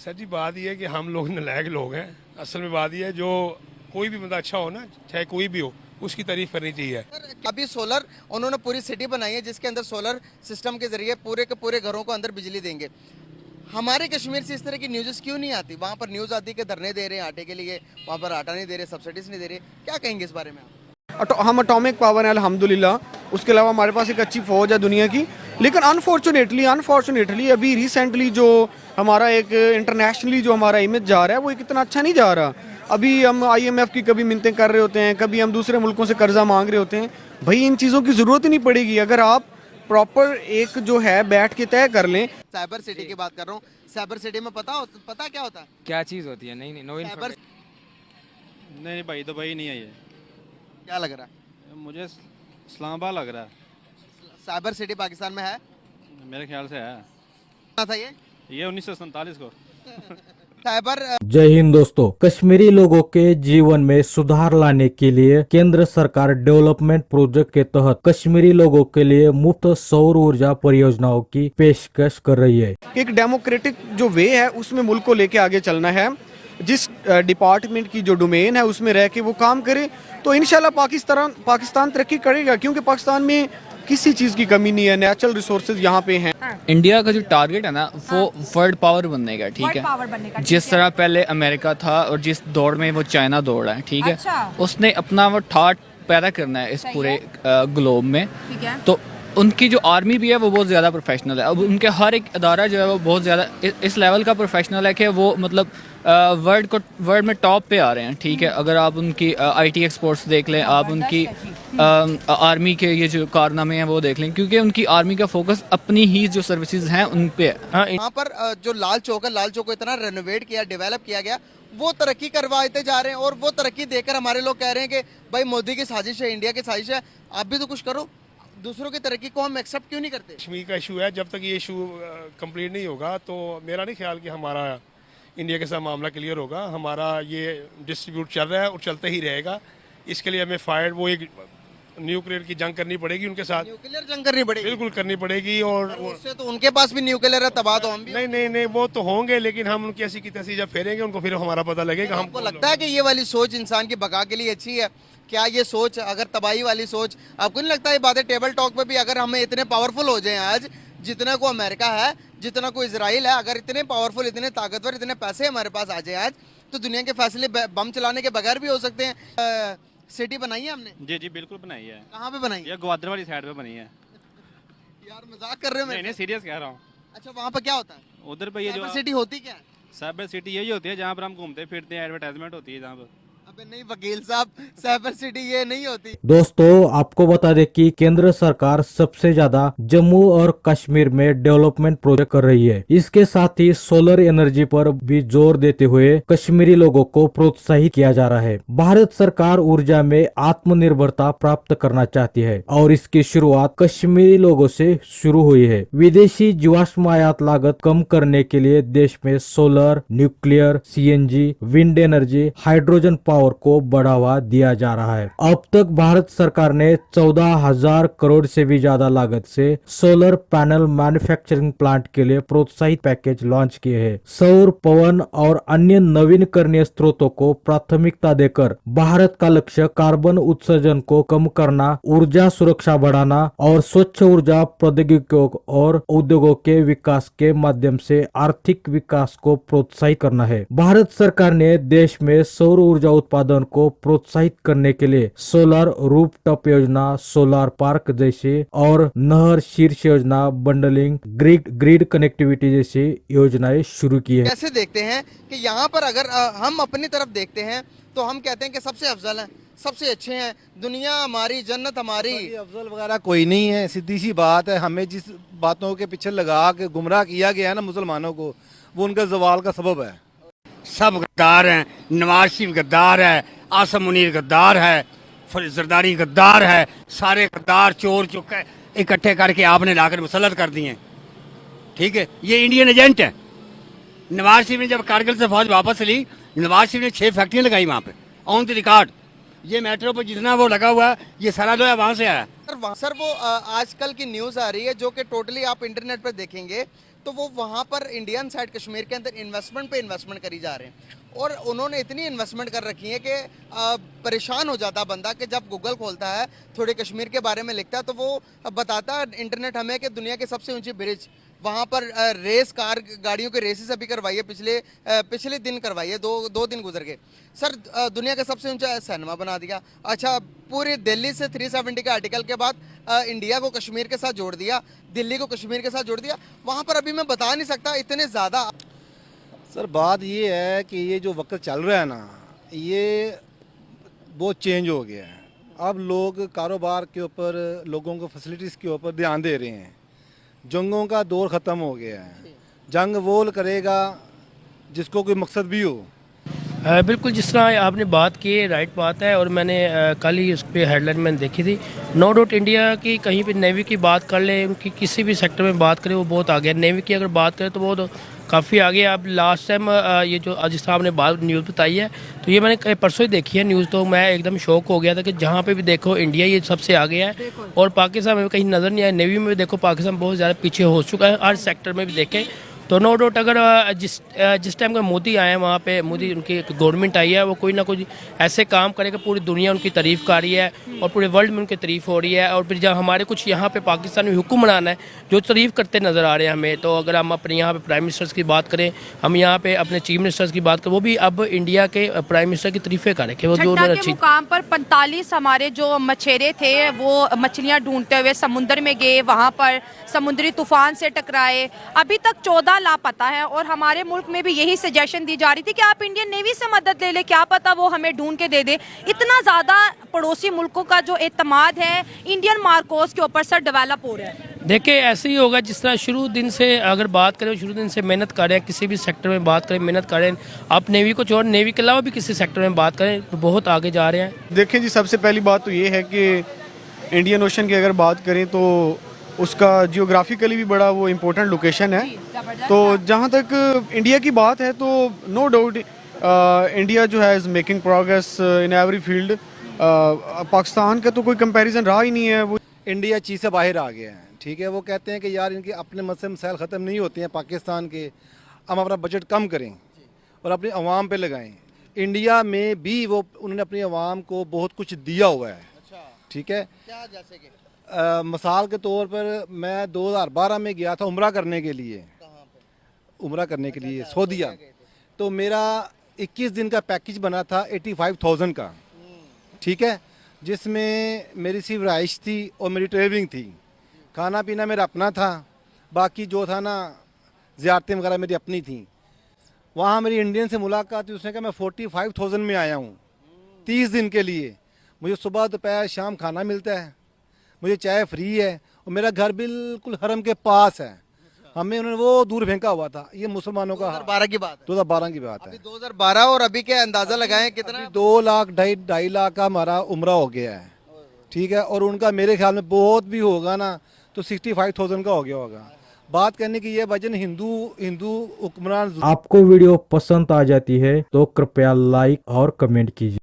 Sir जी बात यह है कि हम लोग नालायक लोग हैं। असल में बात यह है, जो कोई भी बंदा अच्छा हो ना, चाहे कोई भी हो, उसकी तारीफ करनी चाहिए। अभी सोलर उन्होंने पूरी सिटी बनाई है जिसके अंदर सोलर सिस्टम के जरिए पूरे के पूरे घरों को अंदर बिजली देंगे। हमारे कश्मीर से इस तरह की न्यूज़ क्यों नहीं आती? वहाँ पर न्यूज़ आती है कि धरने दे रहे हैं आटे के लिए, वहाँ पर आटा नहीं दे रहे, सब्सिडीज नहीं दे रहे। क्या कहेंगे इस बारे में आप? हम अटोमिक पावर है अल्हम्दुलिल्लाह। उसके अलावा हमारे पास एक अच्छी फ़ौज है दुनिया की। लेकिन अनफॉर्चुनेटली अभी रिसेंटली जो हमारा एक इंटरनेशनली जो हमारा इमेज जा रहा है वो एक इतना अच्छा नहीं जा रहा। अभी हम IMF की कभी मिन्नतें कर रहे होते हैं, कभी हम दूसरे मुल्कों से कर्जा मांग रहे होते हैं। भाई इन चीज़ों की ज़रूरत ही नहीं पड़ेगी अगर आप प्रॉपर एक जो है बैठ के तय कर लें। साइबर सिटी की बात कर रहा हूँ। साइबर सिटी में पता क्या होता है? क्या चीज़ होती है? नहीं नो साइबर इन्फॉर्मेशन। नहीं भाई, तो भाई नहीं है ये। क्या लग रहा है? मुझे इस्लामाबाद लग रहा है। साइबर सिटी पाकिस्तान में है? मेरे ख्याल से है। क्या था ये 1947 को। साइबर जय हिंद दोस्तों। कश्मीरी लोगों के जीवन में सुधार लाने के लिए केंद्र सरकार डेवलपमेंट प्रोजेक्ट के तहत कश्मीरी लोगों के लिए मुफ्त सौर ऊर्जा परियोजनाओं की पेशकश कर रही है। एक डेमोक्रेटिक जो वे है उसमें मुल्क को लेके आगे चलना है। जिस डिपार्टमेंट की जो डोमेन है उसमें रह के वो काम करे तो इंशाल्लाह पाकिस्तान तरक्की करेगा, क्योंकि पाकिस्तान में किसी चीज़ की कमी नहीं है। नेचुरल रिसोर्सेज यहाँ पे हैं। इंडिया का जो टारगेट है ना वो वर्ल्ड पावर बनने का, ठीक है। जिस तरह पहले अमेरिका था और जिस दौड़ में वो चाइना दौड़ रहा है, ठीक है। उसने अपना वो ठाट पैदा करना है इस पूरे ग्लोब में। तो उनकी जो आर्मी भी है वो बहुत ज़्यादा प्रोफेशनल है। अब उनके हर एक अदारा जो है वो बहुत ज़्यादा इस लेवल का प्रोफेशनल है कि वो मतलब वर्ल्ड में टॉप पे आ रहे हैं, ठीक है। अगर आप उनकी IT एक्सपोर्ट्स देख लें, आप उनकी आर्मी के ये जो कारनामे हैं वो देख लें, क्योंकि उनकी आर्मी का फोकस अपनी ही जो सर्विसेज हैं उन पे है। यहाँ पर जो लाल चौक है, लाल चौक को इतना रेनोवेट किया, डेवलप किया गया, वो तरक्की करवाते जा रहे हैं। और वो तरक्की देखकर हमारे लोग कह रहे हैं कि भाई मोदी की साजिश है, इंडिया की साजिश है, आप भी तो कुछ करो। दूसरों की तरक्की को हम एक्सेप्ट क्यों नहीं करते? कश्मीर का इशू है, जब तक ये इशू कंप्लीट नहीं होगा तो मेरा नहीं ख्याल कि हमारा इंडिया के साथ मामला क्लियर होगा। हमारा ये डिस्ट्रीब्यूट चल रहा है और चलते ही रहेगा। इसके लिए हमें फायर वो एक न्यूक्लियर की जंग करनी पड़ेगी उनके साथ। न्यूक्लियर जंग करनी पड़ेगी? बिल्कुल करनी पड़ेगी। और उससे तो उनके पास भी न्यूक्लियर है, तबाह तो हम भी। नहीं वो तो होंगे, लेकिन हम उनकी ऐसी की तैसी जब फेरेंगे उनको फिर हमारा पता लगेगा। हमको लगता है कि ये वाली सोच इंसान की बका के लिए अच्छी है क्या? ये सोच अगर तबाही वाली सोच, आपको नहीं लगता ये बातें टेबल टॉक पे भी अगर हमें इतने पावरफुल हो जाए आज, जितना को अमेरिका है, जितना को इजराइल है, अगर इतने पावरफुल, इतने ताकतवर, इतने पैसे हमारे पास आ जाए आज, तो दुनिया के फैसले बम चलाने के बगैर भी हो सकते हैं। सिटी बनाई है हमने? जी बिल्कुल बनाई है। कहाँ पे बनाई है? ये ग्वादर वाली साइड पे बनी है। यार मजाक कर रहे हो? नहीं सीरियस कह रहा हूँ। अच्छा, वहाँ पे क्या होता है? उधर पे ये जो सिटी होती क्या है? साइबर सिटी यही होती है जहाँ पर हम घूमते फिरते हैं, एडवर्टाइजमेंट होती है जहाँ पर। अबे नहीं वकील साहब, साइबर सिटी ये नहीं होती। दोस्तों आपको बता दें कि केंद्र सरकार सबसे ज्यादा जम्मू और कश्मीर में डेवलपमेंट प्रोजेक्ट कर रही है। इसके साथ ही सोलर एनर्जी पर भी जोर देते हुए कश्मीरी लोगों को प्रोत्साहित किया जा रहा है। भारत सरकार ऊर्जा में आत्मनिर्भरता प्राप्त करना चाहती है और इसकी शुरुआत कश्मीरी लोगों से शुरू हुई है। विदेशी जीवाश्म आयात लागत कम करने के लिए देश में solar, nuclear, CNG, wind energy, hydrogen power को बढ़ावा दिया जा रहा है। अब तक भारत सरकार ने 14,000 करोड़ से भी ज्यादा लागत से सोलर पैनल मैन्युफैक्चरिंग प्लांट के लिए प्रोत्साहित पैकेज लॉन्च किए हैं। सौर, पवन और अन्य नवीनकरणीय स्रोतों को प्राथमिकता देकर भारत का लक्ष्य कार्बन उत्सर्जन को कम करना, ऊर्जा सुरक्षा बढ़ाना और स्वच्छ ऊर्जा प्रौद्योगिकियों और उद्योगों के विकास के माध्यम से आर्थिक विकास को प्रोत्साहित करना है। भारत सरकार ने देश में सौर ऊर्जा उत्पादन को प्रोत्साहित करने के लिए सोलर रूफटॉप योजना, सोलर पार्क जैसे और नहर शीर्ष योजना, बंडलिंग, ग्रिड कनेक्टिविटी जैसी योजनाएं शुरू की है। कैसे देखते हैं कि यहाँ पर अगर हम अपनी तरफ देखते हैं तो हम कहते हैं कि सबसे अफजल हैं, सबसे अच्छे हैं, दुनिया हमारी, जन्नत हमारी। अफजल वगैरह कोई नहीं है, सीधी सी बात है। हमें जिस बातों के पीछे लगा के गुमराह किया गया है ना मुसलमानों को, वो उनके जवाल का सबब है। सब गद्दार हैं। नवाज शरीफ गद्दार है, आसम मुनीर गद्दार है, जरदारी गद्दार है। सारे गद्दार चोर चुके इकट्ठे करके आपने लाकर मुसल्लत कर दिए, ठीक है। ये इंडियन एजेंट है। नवाज शरीफ ने जब कारगिल से फौज वापस ली, नवाज शरीफ ने 6 फैक्ट्रियाँ लगाई वहाँ पे, ऑन द रिकॉर्ड। ये मेट्रो पर जितना वो लगा हुआ है, ये सारा लोहा वहाँ से आया। सर वो आजकल की न्यूज़ आ रही है जो कि टोटली आप इंटरनेट पर देखेंगे तो वो वहाँ पर इंडियन साइड कश्मीर के अंदर इन्वेस्टमेंट पे इन्वेस्टमेंट करी जा रहे हैं, और उन्होंने इतनी इन्वेस्टमेंट कर रखी है कि परेशान हो जाता बंदा कि जब गूगल खोलता है, थोड़े कश्मीर के बारे में लिखता है, तो वो बताता है इंटरनेट हमें कि दुनिया की सबसे ऊंची ब्रिज वहाँ पर रेस कार गाड़ियों के रेसेस अभी करवाई है, पिछले दिन करवाई है, दो दिन गुजर गए सर। दुनिया का सबसे ऊंचा सिनेमा बना दिया। अच्छा, पूरी दिल्ली से 370 के आर्टिकल के बाद इंडिया को कश्मीर के साथ जोड़ दिया, दिल्ली को कश्मीर के साथ जोड़ दिया। वहाँ पर अभी मैं बता नहीं सकता इतने ज़्यादा। सर बात ये है कि ये जो वक्त चल रहा है ना, ये बहुत चेंज हो गया है। अब लोग कारोबार के ऊपर, लोगों को फैसिलिटीज़ के ऊपर ध्यान दे रहे हैं। जंगों का दौर ख़त्म हो गया है। जंग वो करेगा जिसको कोई मकसद भी हो। बिल्कुल, जिस तरह आपने बात की है, राइट बात है, और मैंने कल ही उस पर हेडलाइन मैंने देखी थी। नो डाउट इंडिया की कहीं भी नेवी की बात कर ले, उनकी किसी भी सेक्टर में बात करें, वो बहुत आगे है। नेवी की अगर बात करें तो वो तो काफ़ी आगे। अब लास्ट टाइम ये जो जिस तरह आपने बात न्यूज़ बताई है, तो ये मैंने परसों ही देखी है न्यूज़, तो मैं एकदम शौक हो गया था कि जहाँ पे भी देखो इंडिया ये सबसे आगे है, और पाकिस्तान में कहीं नज़र नहीं आया। नेवी में भी देखो पाकिस्तान बहुत ज़्यादा पीछे हो चुका है, हर सेक्टर में भी देखें तो नो डाउट। अगर जिस टाइम का मोदी आए हैं वहाँ पे, मोदी उनकी गवर्नमेंट आई है, वो कोई ना कोई ऐसे काम करेगा, पूरी दुनिया उनकी तारीफ़ कर रही है और पूरे वर्ल्ड में उनकी तारीफ़ हो रही है। और फिर जब हमारे कुछ यहाँ पे पाकिस्तान में हुक्मरान है जो तारीफ़ करते नज़र आ रहे हैं हमें, तो अगर हम अपने यहाँ पे प्राइम मिनिस्टर्स की बात करें, हम यहाँ पे अपने चीफ मिनिस्टर्स की बात करें, वो भी अब इंडिया के प्राइम मिनिस्टर की तारीफ़ें करें कि वो जो छठा के अच्छी। मुकाम पर 45 हमारे जो मछेरे थे वो मछलियां ढूंढते हुए समुद्र में गए, वहां पर समुद्री तूफान से टकराए। अभी तक 14 लापता है, और हमारे मुल्क में भी यही सजेशन दी जा रही थी कि आप इंडियन नेवी से मदद ले ले, क्या पता वो हमें ढूंढ के दे दे। इतना ज्यादा पड़ोसी मुल्कों का जो एतमाद है इंडियन मार्कोस के ऊपर सर डेवलप हो रहा है। देखिए, ऐसे ही होगा जिस तरह शुरू दिन से अगर बात करें, शुरू दिन से मेहनत कर रहे हैं, किसी भी सेक्टर में बात करें मेहनत कर रहे हैं। आप नेवी को छोड़, नेवी के अलावा भी किसी सेक्टर में बात करें तो बहुत आगे जा रहे हैं। देखें जी, सबसे पहली बात तो ये है कि इंडियन ओशन की अगर बात करें तो उसका जियोग्राफिकली भी बड़ा वो इम्पोर्टेंट लोकेशन है। तो जहाँ तक इंडिया की बात है तो नो डाउट इंडिया जो है is making progress in every field. Pakistan का तो कोई कंपैरिजन रहा ही नहीं है। वो इंडिया चीज़ से बाहर आ गया है, ठीक है। वो कहते हैं कि यार इनके अपने मसले मसाइल ख़त्म नहीं होते हैं पाकिस्तान के, हम अपना बजट कम करें और अपनी आवाम पे लगाएं। इंडिया में भी वो उन्होंने अपनी आवाम को बहुत कुछ दिया हुआ है, ठीक है। क्या जैसे कि मिसाल के तौर पर मैं 2012 में गया था उम्रा करने के लिए, उम्रा करने के लिए सऊदीया। तो मेरा 21 दिन का पैकेज बना था 85,000 का, ठीक है, जिसमें मेरी सिर्फ रहाइश थी और मेरी ट्रेवलिंग थी। खाना पीना मेरा अपना था, बाकी जो था ना ज़ियारतें वगैरह मेरी अपनी थी। वहाँ मेरी इंडियन से मुलाकात हुई, उसने कहा मैं 45,000 में आया हूँ 30 दिन के लिए। मुझे सुबह दोपहर शाम खाना मिलता है, मुझे चाय फ्री है, और मेरा घर बिल्कुल हरम के पास है। हमें उन्होंने वो दूर फेंका हुआ था। ये मुसलमानों का 2012 की बात है। 2012 की बात है। अभी 2012 और अभी के अंदाजा लगाएं कितना? 2 लाख 2.5 लाख का हमारा उम्रा हो गया है, ठीक है। और उनका मेरे ख्याल में बहुत भी होगा ना तो 65,000 का हो गया होगा। बात करने की ये वजह हिंदू हुक्मरान। आपको वीडियो पसंद आ जाती है तो कृपया लाइक और कमेंट कीजिए।